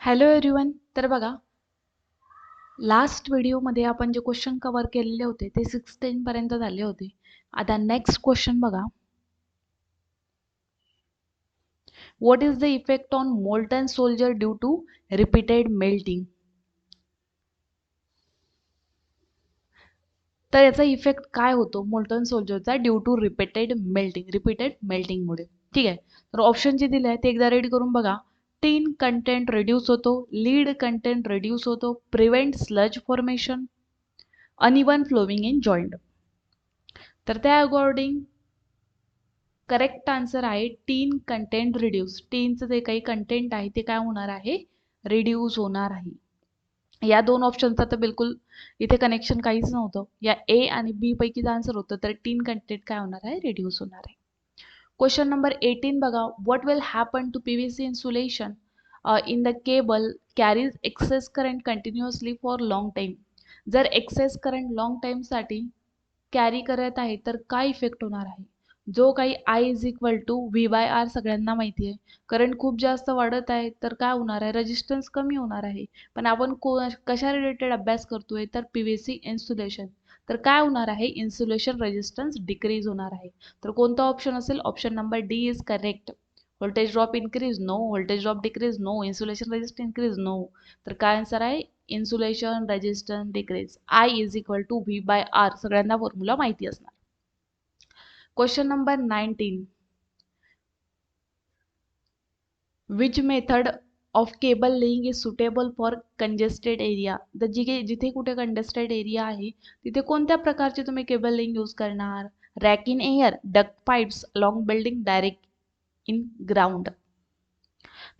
Hello everyone. तर बघा, last व्हिडिओमध्ये आपण जे क्वेश्चन कव्हर केलेले होते ते 16 पर्यंत झाले होते. आता नेक्स्ट क्वेश्चन बघा. What is the effect on molten solder due to repeated melting? तर याचा इफेक्ट काय होतो मोल्टन सोल्जरचा ड्यू टू रिपीटेड मेल्टिंगमुळे. ठीक आहे. तर ऑप्शन जे दिले आहे ते एकदा रीड करून बघा. टीन कंटेंट रिड्यूस होतो, लीड कंटेंट रिड्यूस होतो, prevent sludge formation, uneven flowing in joint. तर त्या अकॉर्डिंग करेक्ट आन्सर आहे टीन कंटेंट रिड्यूस. टीनचं जे काही कंटेंट आहे ते काय होणार आहे, रिड्यूस होणार आहे. या दोन ऑप्शनचा तर बिलकुल इथे कनेक्शन काहीच नव्हतं. या ए आणि बी पैकीच आन्सर होतं. तर टीन कंटेंट काय होणार आहे, रिड्यूस होणार आहे. क्वेश्चन नंबर 18 बघा. What will happen to PVC insulation in the cable carries excess current continuously for long time? जर एक्सेस करंट लॉंग टाइमसाठी कॅरी करत आहे तर काय इफेक्ट होणार आहे? जो काही I is equal to V/R सगळ्यांना माहिती आहे. करंट खूप जास्त वाढत आहे तर काय होणार आहे, रेजिस्टन्स कमी होणार आहे. पण आपण कशा रिलेटेड अभ्यास करतोय, तर पीव्हीसी इन्सुलेशन. तर काय होणार आहे, इन्सुलेशन रेजिस्टन्स डिक्रीज होणार आहे. तर कोणता ऑप्शन असेल? Option number D is correct. Voltage drop increase no, voltage drop decrease no, insulation resistance increase no. तर काय आन्सर आहे, insulation resistance decrease. I is equal to V/R सगळ्यांना फॉर्म्युला माहिती असणार. Question number 19. Which method of cable laying is suitable for congested area? तर जिथे कुठे congested area आहे तिथे कोणत्या प्रकारचे तुम्ही केबल लेइंग यूज करणार? Rack in air, duct pipes, long building, direct in ground.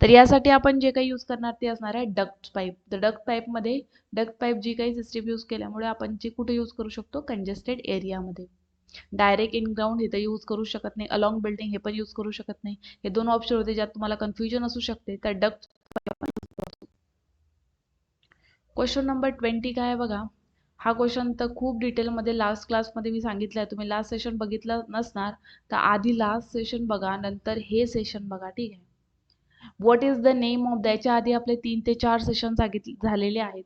तर यासाठी आपण जे काही यूज करणार ते असणार आहे डक्ट पाईप. तर डक्ट पाईप जी काही सिस्टीम यूज केल्यामुळे आपण जे कुठे यूज करू शकतो, कंजेस्टेड एरियामध्ये. डायरेक्ट इन ग्राउंड हे तर यूज करू शकत नाही, अलॉंग बिल्डिंग हे पण यूज करू शकत नाही. हे दोन ऑप्शन होते ज्यात तुम्हाला कन्फ्युजन असू शकते. तर डक्ट पाईप. क्वेश्चन नंबर 20 काय आहे बघा. हा क्वेश्चन तर खूप डिटेलमध्ये लास्ट क्लासमध्ये मी सांगितलं आहे. तुम्ही लास्ट सेशन बघितलं नसणार तर आधी लास्ट सेशन बघा, नंतर हे सेशन बघा. ठीक आहे. What is the name of, द्यायच्या आधी आपले 3 ते 4 सेशन झालेले आहेत.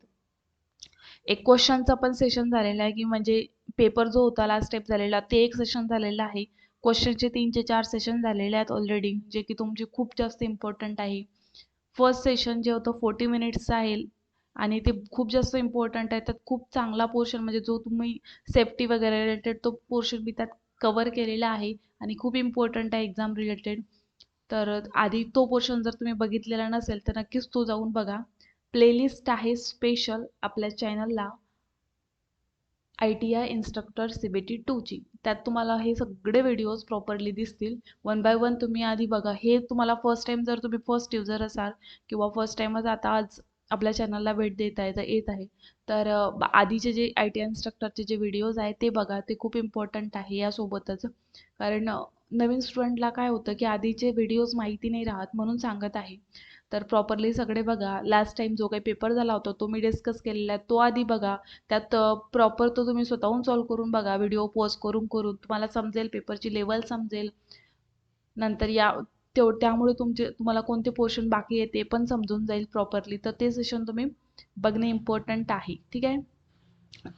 एक क्वेश्चनचा पण सेशन झालेला आहे, की म्हणजे पेपर जो होता लास्ट स्टेप झालेला ते एक सेशन झालेलं आहे. क्वेश्चनचे 3 ते 4 सेशन झालेले आहेत ऑलरेडी, जे की तुमचे खूप जास्त इम्पॉर्टंट आहे. फर्स्ट सेशन जे होतं 40 मिनिट्सचं आहे आणि ते खूप जास्त इम्पॉर्टंट आहे. त्यात खूप चांगला पोर्शन म्हणजे जो तुम्ही सेफ्टी वगैरे रिलेटेड तो पोर्शन मी त्यात कव्हर केलेला आहे आणि खूप इम्पॉर्टंट आहे एक्झाम रिलेटेड. तर आधी तो पोर्शन जर तुम्ही बघितलेला नसेल तर नक्कीच तो जाऊन बघा. प्लेलिस्ट आहे स्पेशल आपल्या चॅनलला, ITI इन्स्ट्रक्टर CBT 2ची. त्यात तुम्हाला हे सगळे व्हिडिओज प्रॉपरली दिसतील. वन बाय वन तुम्ही आधी बघा. हे तुम्हाला फर्स्ट टाइम जर तुम्ही फर्स्ट युजर असाल किंवा फर्स्ट टाइमच आता आज आपल्या चॅनलला भेट देत आहे तर येत आहे, तर आधीचे जे ITI इन्स्ट्रक्टरचे जे व्हिडिओज आहेत ते बघा. ते खूप इम्पॉर्टंट आहे यासोबतच. कारण नवीन स्टुडंटला काय होतं की आधीचे व्हिडिओज माहिती नाही राहत, म्हणून सांगत आहे. तर प्रॉपरली सगळे बघा. लास्ट टाइम जो काही पेपर झाला होता तो मी डिस्कस केलेला आहे तो आधी बघा. त्यात प्रॉपर तो तुम्ही स्वतःहून सॉल्व करून बघा. व्हिडिओ पॉज करून करून तुम्हाला समजेल, पेपरची लेवल समजेल. नंतर त्यामुळे तुम्हाला कोणते पोर्शन बाकी आहे ते पण समजून जाईल प्रॉपरली. तर ते सेशन तुम्ही बघणे इम्पॉर्टंट आहे. ठीक आहे.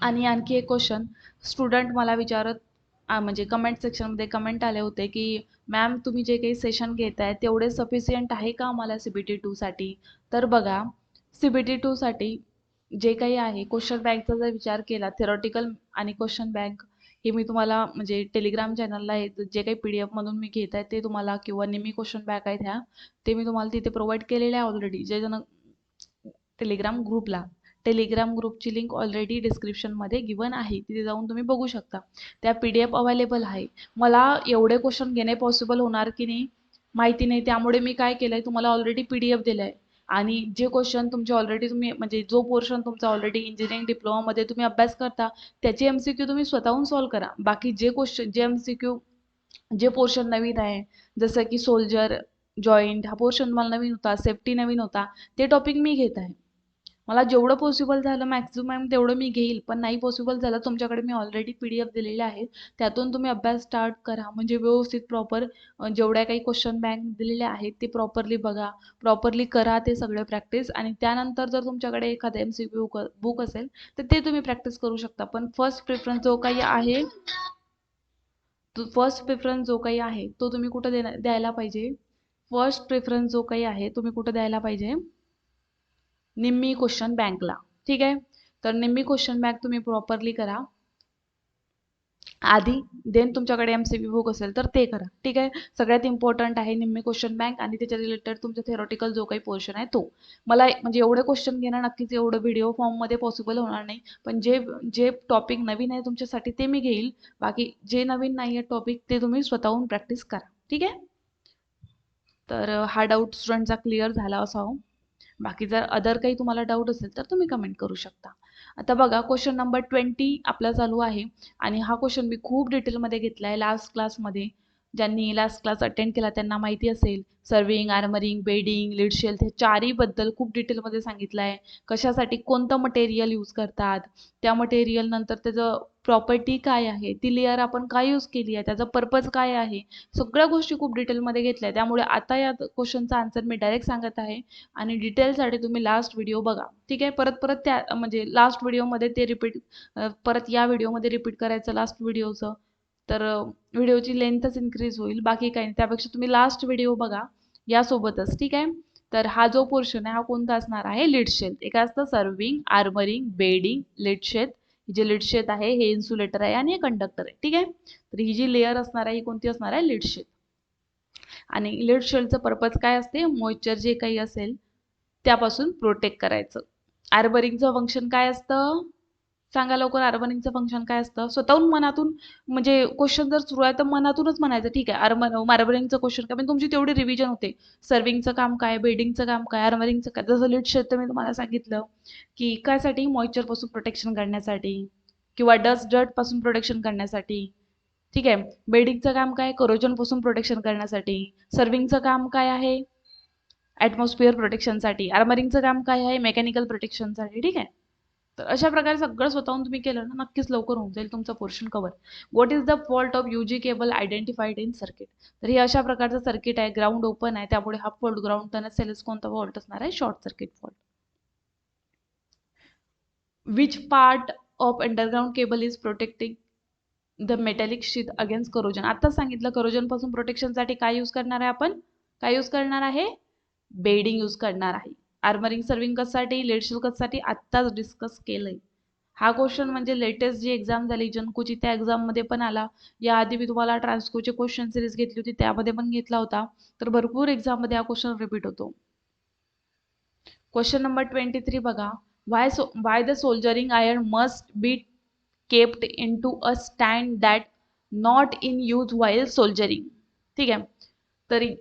आणि आणखी एक क्वेश्चन स्टुडंट मला विचारत म्हणजे कमेंट सेक्शनमध्ये कमेंट आले होते की मॅम तुम्ही जे काही सेशन घेताय तेवढे सफिशियंट आहे का आम्हाला CBT 2 साठी? तर बघा, CBT 2 साठी जे काही आहे क्वेश्चन बँकचा जर विचार केला, थेरॉटिकल आणि क्वेश्चन बँक हे मी तुम्हाला म्हणजे टेलिग्राम चॅनलला आहे जे काही PDF मधून मी घेत आहे ते तुम्हाला, किंवा नेहमी क्वेश्चन बँक आहेत ह्या, ते मी तुम्हाला तिथे प्रोव्हाइड केलेले आहे ऑलरेडी. जे जण टेलिग्राम ग्रुपची लिंक ऑलरेडी डिस्क्रिप्शनमध्ये गिवन आहे, तिथे जाऊन तुम्ही बघू शकता. त्या PDF अवेलेबल आहे. मला एवढे क्वेश्चन घेणे पॉसिबल होणार की नाही माहिती नाही, त्यामुळे मी काय केलंय, तुम्हाला ऑलरेडी PDF दिलाय. आणि जे क्वेश्चन तुमचे ऑलरेडी तुम्ही म्हणजे जो पोर्शन तुमचा ऑलरेडी इंजिनिअरिंग डिप्लोमामध्ये तुम्ही अभ्यास करता त्याचे MCQ तुम्ही स्वतःहून सॉल्व्ह करा. बाकी जे क्वेश्चन जे MCQ जे पोर्शन नवीन आहे, जसं की सोल्जर जॉईंट हा पोर्शन मला नवीन होता, सेफ्टी नवीन होता, ते टॉपिक मी घेत आहे. मला जेवढं पॉसिबल झालं मॅक्झिमम तेवढं मी घेईल, पण नाही पॉसिबल झालं तुमच्याकडे मी ऑलरेडी PDF दिलेले आहेत, त्यातून तुम्ही अभ्यास स्टार्ट करा. म्हणजे व्यवस्थित प्रॉपर जेवढ्या काही क्वेश्चन बँक दिलेल्या आहेत ते प्रॉपरली बघा, प्रॉपरली करा ते सगळे प्रॅक्टिस, आणि त्यानंतर जर तुमच्याकडे एखादं MCQ बुक असेल तर ते तुम्ही प्रॅक्टिस करू शकता. पण फर्स्ट प्रेफरन्स जो काही आहे तो तुम्ही कुठं द्यायला पाहिजे? फर्स्ट प्रेफरन्स जो काही आहे तुम्ही कुठं द्यायला पाहिजे? निम्मी क्वेश्चन बँकला. ठीक आहे, तर निम्मी क्वेश्चन बँक तुम्ही प्रॉपरली करा आधी, देन तुमच्याकडे MCQ बुक असेल तर ते करा. ठीक आहे, सगळ्यात इम्पॉर्टंट आहे निम्मी क्वेश्चन बँक आणि त्याच्या रिलेटेड तुमचा थेरॉटिकल जो काही पोर्शन आहे तो. मला म्हणजे एवढे क्वेश्चन घेणं नक्कीच एवढं व्हिडिओ फॉर्ममध्ये पॉसिबल होणार नाही, पण जे जे टॉपिक नवीन आहे तुमच्यासाठी ते मी घेईल. बाकी जे नवीन नाही आहे टॉपिक ते तुम्ही स्वतःहून प्रॅक्टिस करा. ठीक आहे, तर हा डाऊट स्टुडंटचा क्लिअर झाला असावा. बाकी जर अदर काही तुम्हाला डाऊट असेल तर तुम्ही कमेंट करू शकता. आता बघा क्वेश्चन नंबर 20 आपला चालू आहे, आणि हा क्वेश्चन मी खूप डिटेलमध्ये घेतला आहे लास्ट क्लासमध्ये. ज्यांनी लास्ट क्लास अटेंड केला त्यांना माहिती असेल. Serving, armouring, bedding, lead shell हे चारहीबद्दल खूप डिटेलमध्ये सांगितलं आहे. कशासाठी कोणतं मटेरियल यूज करतात, त्या मटेरियल नंतर त्याचं प्रॉपर्टी काय आहे, ती लेअर आपण काय यूज केली आहे, त्याचा पर्पज काय आहे, सगळ्या गोष्टी खूप डिटेलमध्ये घेतल्या आहे. त्यामुळे आता या क्वेश्चनचा आन्सर मी डायरेक्ट सांगत आहे, आणि डिटेलसाठी तुम्ही लास्ट व्हिडिओ बघा. ठीक आहे, परत परत त्या म्हणजे लास्ट व्हिडिओमध्ये ते रिपीट, परत या व्हिडिओमध्ये रिपीट करायचं लास्ट व्हिडिओचं, तर व्हिडिओची लेंथच इन्क्रीज होईल, बाकी काही नाही. त्यापेक्षा तुम्ही लास्ट व्हिडिओ बघा यासोबतच. ठीक आहे, तर हा जो पोर्शन आहे हा कोणता असणार आहे? Lead shell. एक असतं serving, armouring, bedding, lead shell. जे लीड शेल आहे हे इन्सुलेटर आहे आणि हे कंडक्टर आहे. ठीक आहे, तर ही जी लेअर असणार आहे ही कोणती असणार आहे? Lead shell. आणि लीड शेलचं पर्पज काय असते? मॉइश्चर जे काही असेल त्यापासून प्रोटेक्ट करायचं. आर्मरिंगचं फंक्शन काय असतं? सांगा लवकर, आर्मरिंगचं फंक्शन काय असतं? स्वतःहून मनातून, म्हणजे क्वेश्चन जर सुरू आहे तर मनातूनच म्हणायचं. ठीक आहे, आर्मरिंगचं क्वेश्चन काय, म्हणजे तुमची तेवढी रिव्हिजन होते. सर्विंगचं काम काय, बेडिंगचं काम काय, आर्मरिंगचं काय. जसं लीड क्षेत्र मी तुम्हाला सांगितलं की कायसाठी? मॉइश्चरपासून प्रोटेक्शन करण्यासाठी, किंवा डस्ट पासून प्रोटेक्शन करण्यासाठी. ठीक आहे, बेडिंगचं काम काय? करोजनपासून प्रोटेक्शन करण्यासाठी. सर्विंगचं काम काय आहे? ॲटमॉस्फिअर प्रोटेक्शनसाठी. आर्मरिंगचं काम काय आहे? मेकॅनिकल प्रोटेक्शनसाठी. ठीक आहे, तर अशा प्रकारे सगळं स्वतःहून तुम्ही केलं ना नक्कीच लवकर होऊन जाईल तुमचा portion cover. What is the fault of UG cable identified in circuit? तर हे अशा प्रकारचं सर्किट आहे, ग्राउंड ओपन आहे, त्यामुळे हा फॉल्ट ग्राउंड टर्न सेल्स कोणता फॉल्ट असणार आहे? Short circuit fault. Which part of underground cable is protecting the metallic sheet against corrosion? आत्ताच सांगितलं करोजन पासून प्रोटेक्शनसाठी काय यूज करणार आहे आपण? काय यूज करणार आहे? बेडिंग यूज करणार आहे. आर्मरिंग सर्विंग कशासाठी? लीड शेल कशासाठी? आत्ताच डिस्कस केलंय. हा क्वेश्चन म्हणजे लेटेस्ट जी एक्झाम झाली जनकोची त्या एक्झाममध्ये पण आला. याआधी मी तुम्हाला ट्रान्सकोची क्वेश्चन सिरीज घेतली होती त्यामध्ये पण घेतला होता. तर भरपूर एक्झाममध्ये हा क्वेश्चन रिपीट होतो. क्वेश्चन नंबर 23 बघा. Why the soldiering iron must be kept into a stand that not in use while soldiering? ठीक आहे, तरी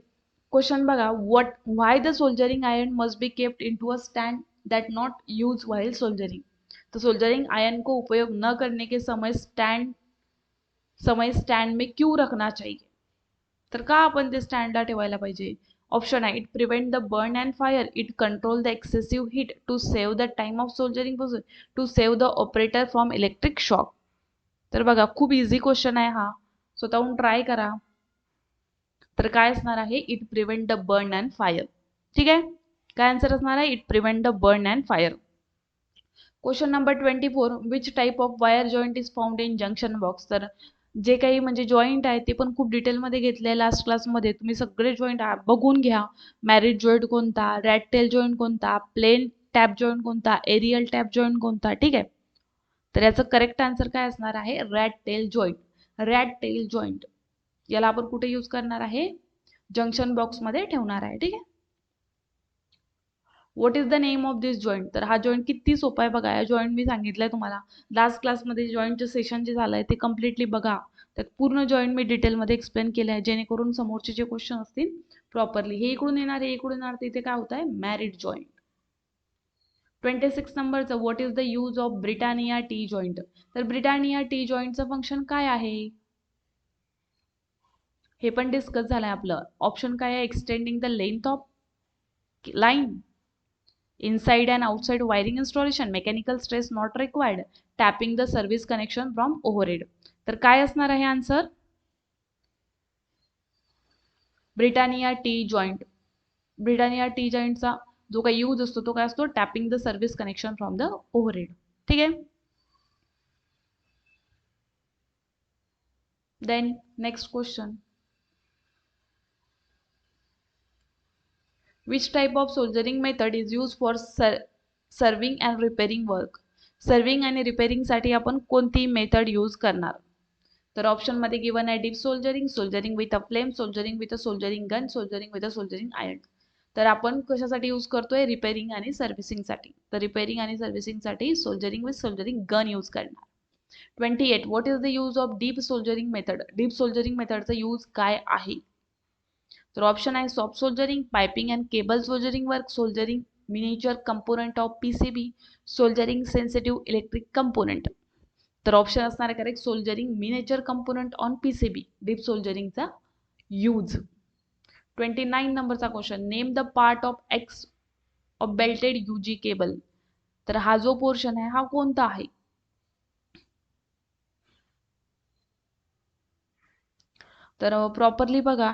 क्वेश्चन बघा. Why the soldiering iron must be kept into a stand that not use while soldiering? तो soldiering iron को उपयोग न करने के समय स्टैंड में क्यों रखना चाहिए? तर का आपण ते स्टँडला ठेवायला पाहिजे? ऑप्शन आहे, it prevent the burn and fire, it control the excessive heat, to save the time of soldering, to save the operator from electric shock. तर बघा खूप इझी क्वेश्चन आहे हा, स्वतःहून ट्राय करा. तर काय असणार आहे? It prevent the burn and fire. ठीक आहे, काय आन्सर असणार आहे? It prevent the burn and fire. Question number 24. Which type of wire joint is found in junction box? तर जे काही म्हणजे जॉईंट आहे ते पण खूप डिटेलमध्ये घेतले आहे लास्ट क्लासमध्ये. तुम्ही सगळे जॉईंट बघून घ्या. मॅरिट जॉईंट कोणता, रॅट टेल जॉईंट कोणता, प्लेन टॅप जॉईंट कोणता, एरियल टॅप जॉईंट कोणता. ठीक आहे, तर याचं करेक्ट आन्सर काय असणार आहे? Rat tail joint. Rat tail joint याला आपण कुठे यूज करणार आहे? जंक्शन बॉक्समध्ये ठेवणार आहे. ठीक आहे, what is the name of this joint? तर हा जॉईंट किती सोपा आहे बघा. या जॉईंट मी सांगितलंय तुम्हाला लास्ट क्लासमध्ये. जॉईंटचं सेशन जे झालंय ते कम्प्लिटली बघा. त्यात पूर्ण जॉईंट मी डिटेलमध्ये एक्सप्लेन केलं आहे, जेणेकरून समोरचे जे क्वेश्चन असतील प्रॉपरली हे इकडून येणार, हे इकडून येणार, तर इथे काय होत आहे? Married joint. 26 नंबरचं, what is the use of Britannia T joint? तर ब्रिटानिया टी जॉईंटचं फंक्शन काय आहे? हे पण डिस्कस झालंय आपलं. ऑप्शन काय आहे? Extending the length of line, inside and outside wiring installation, mechanical stress not required, tapping the service connection from overhead. तर काय असणार आहे answer? Britannia T joint. Britannia T जॉईंटचा जो काही यूज असतो तो काय असतो? Tapping the service connection from the overhead. ठीक आहे. Then next question, which type of soldering method is used for serving and repairing work? Serving आणि रिपेअरिंग साठी आपण कोणती मेथड यूज करणार? तर ऑप्शन मध्ये गिवन आहे deep soldiering, soldiering with a flame, soldiering with a soldiering gun, soldiering with a soldiering iron. तर आपण कशासाठी यूज करतोय? रिपेअरिंग आणि सर्व्हिसिंग साठी. तर रिपेअरिंग आणि सर्व्हिसिंग साठी soldering with soldering gun use करणार. 28 what is the use of dip soldering method? Dip soldering मेथडचा यूज काय आहे? तर ऑप्शन आहे soft soldering, piping and cable soldering work, soldering miniature component of PCB, soldering sensitive electric component. तर option असणार आहे correct soldering miniature component on PCB, dip सोल्जरिंगचा use. 29 नंबरचा question, name the part of X of belted UG cable. तर हा जो portion आहे हा कोणता आहे? तर प्रॉपरली बघा,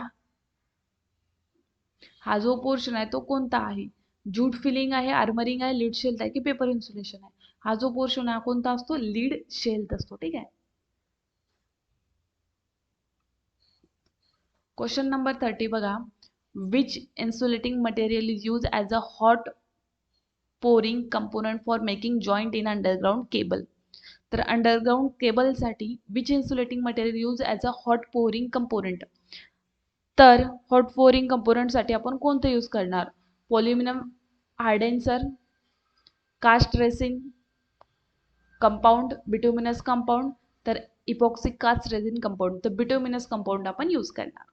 हा जो पोर्शन आहे तो कोणता आहे? जूट फिलिंग आहे, आर्मरिंग आहे, लीड शेल्थ आहे की पेपर इन्सुलेशन आहे? हा जो पोर्शन आहे कोणता असतो? लीड शेल्थ असतो. ठीक आहे. क्वेश्चन नंबर 30 बघा, which insulating material is use as a hot pouring component for making joint in underground cable. तर अंडरग्राउंड केबलसाठी which insulating material use as a hot pouring component. तर हॉट पोरिंग कंपोनंटसाठी आपण कोणतं यूज करणार? Polyaluminium hardener, cast resin compound, bituminous compound. तर epoxy cast resin compound, तर bituminous compound आपण यूज करणार.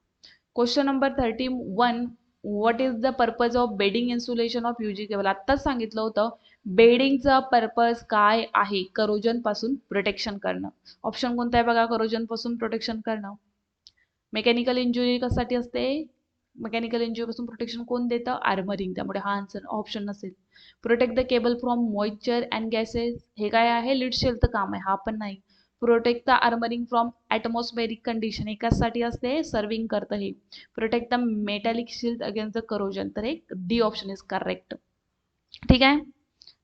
Question number 31, what is the purpose of bedding insulation of UG cable? आत्ताच सांगितलं होतं बेडिंगचा पर्पज काय आहे? करोजन पासून प्रोटेक्शन करणं. ऑप्शन कोणता आहे बघा? करोजन पासून प्रोटेक्शन करणं. मेकॅनिकल इंजुरी कशासाठी असते? मेकॅनिकल इंजुरी पासून प्रोटेक्शन कोण देतं? आर्मरिंग. त्यामुळे हा आन्सर ऑप्शन नसेल. Protect the cable from moisture and gases, हे काय आहे? लीड शेल्थचं काम आहे, हा पण नाही. Protect the armouring from atmospheric condition, एकासाठी असते? सर्विंग करतं हे. Protect the metallic shield against the corrosion, तर एक डी ऑप्शन इज करेक्ट. ठीक आहे.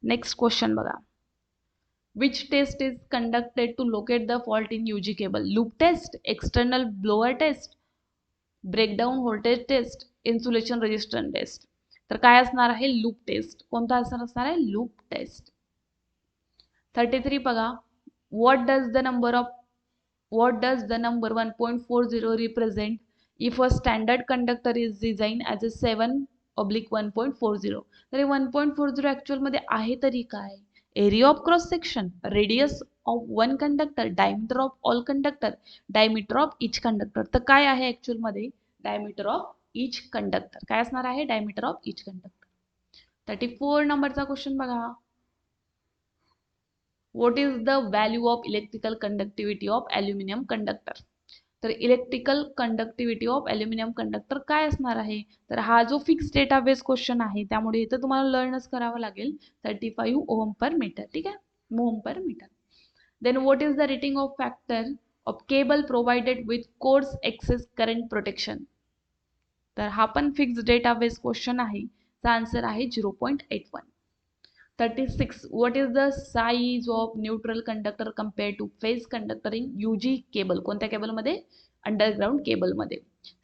नेक्स्ट क्वेश्चन बघा, which test is conducted to locate the fault in UG cable? Loop test, external blower test, breakdown voltage test, insulation resistance test. तर काय असणार आहे? Loop taste. कोणता आन्सर असणार आहे? Loop taste. 33 बघा, what does the number 1.40 represent if a standard conductor is designed as a 7/1.40? तर 1.40 actual मध्ये आहे तरी काय? Area of cross section, radius of one conductor, diameter of all conductor, diameter of each conductor. तर काय आहे actual मध्ये? Diameter of each conductor. काय असणार आहे? Diameter of each conductor. 34 नंबरचा क्वेश्चन बघा, what is the value of electrical conductivity of aluminium conductor? तर electrical conductivity of aluminium conductor काय असणार आहे? तर हा जो फिक्स डेटा बेस क्वेश्चन आहे त्यामुळे इथं तुम्हाला लर्नच करावं लागेल. 35 ओहम पर मीटर. ठीक आहे, ohm per metre. Then what is the rating of factor of cable provided with coarse excess current protection? तर हा पण फिक्स डेटा बेस क्वेश्चन आहे. चा आन्सर आहे 0.81. 36, what is the size of neutral conductor compared to phase conductor in UG cable? कोणत्या केबलमध्ये? Underground केबलमध्ये.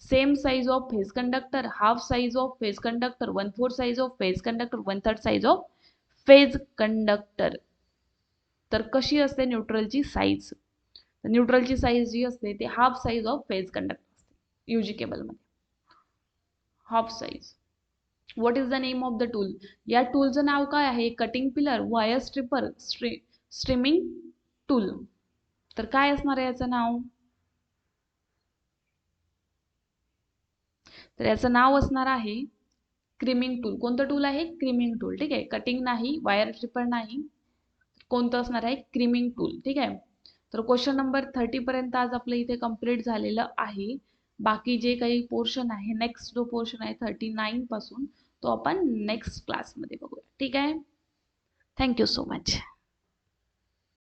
Same size of phase conductor, half size of phase conductor, 1/4 size of phase conductor, 1/3 size of phase conductor. तर कशी असते न्यूट्रलची size? न्यूट्रलची size जी असते ती half size of phase conductor असते यूजी केबलमध्ये. Half size. What is the name of the tool? या टूलचं नाव काय आहे? Cutting plier, wire stripper, streaming tool. तर काय असणार आहे याचं नाव? तर याचं नाव असणार आहे क्रीमिंग टूल. कोणतं टूल आहे? Creaming tool. ठीक आहे, कटिंग नाही, वायर स्ट्रिपर नाही, कोणतं असणार आहे? Creaming tool. ठीक आहे. तर क्वेश्चन नंबर 30 पर्यंत आज आपलं इथे कंप्लीट झालेलं आहे. बाकी जे काही पोर्शन आहे, नेक्स्ट जो पोर्शन आहे 39 पासून तो आपण नेक्स्ट क्लासमध्ये बघूया. ठीक आहे. Thank you so much.